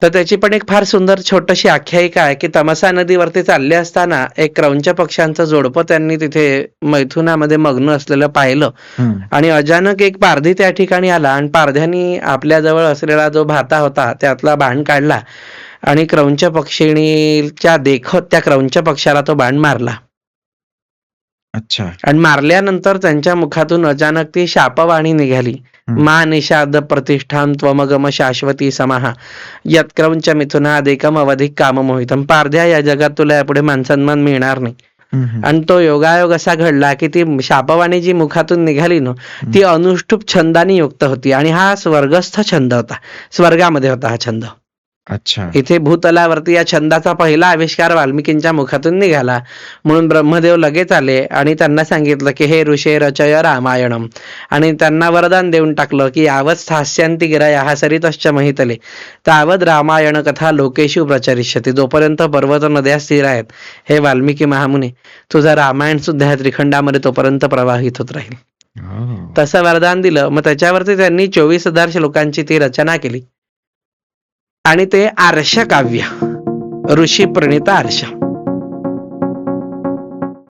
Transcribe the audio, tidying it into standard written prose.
तर त्याची पण एक फार सुंदर छोटीशी आख्यायिका आहे की तमसा नदीवरती चालले असताना एक क्रौंच पक्ष्यांचं जोडपं त्यांनी तिथे मैथुनामध्ये मग्न असलेलं पाहिलं आणि अचानक एक पारधी त्या ठिकाणी आला आणि पारध्यानी आपल्याजवळ असलेला जो भाता होता त्यातला बाण काढला आणि क्रौंच पक्षिणीच्या देखत त्या क्रौंच पक्षाला तो बाण मारला. अच्छा. आणि मारल्यानंतर त्यांच्या मुखातून अचानक ती शापवाणी निघाली. मा निषाद प्रतिष्ठान त्वमगम शाश्वती समाहा यत्क्रौंच मिथुनादेकम अवधिक काममोहितम. पारध्या, या जगात तुला यापुढे मानसन्मान मिळणार नाही. आणि तो योगायोग असा घडला की ती शापवाणी जी मुखातून निघाली ना ती अनुष्ठुप छंदाने युक्त होती आणि हा स्वर्गस्थ छंद होता, स्वर्गामध्ये होता हा छंद. अच्छा. इथे भूतलावरती या छंदाचा पहिला आविष्कार वाल्मिकींच्या मुखातून निघाला. म्हणून ब्रह्मदेव लगेच आले आणि त्यांना सांगितलं की हे ऋषे रचय रामायणम, आणि त्यांना वरदान देऊन टाकलं की यावत स्थास्यन्ति गिरया हा सरितश्च महितले तावत रामायण कथा लोकेषु प्रचरिष्यति. जोपर्यंत पर्वत नद्या स्थिर आहेत हे वाल्मिकी महामुने, तुझं रामायण सुद्धा या त्रिखंडामध्ये तोपर्यंत प्रवाहित होत राहील. तसं वरदान दिलं. मग त्याच्यावरती त्यांनी 24,000 श्लोकांची ती रचना केली आणि ते आर्ष काव्य, ऋषी प्रणीत आर्ष.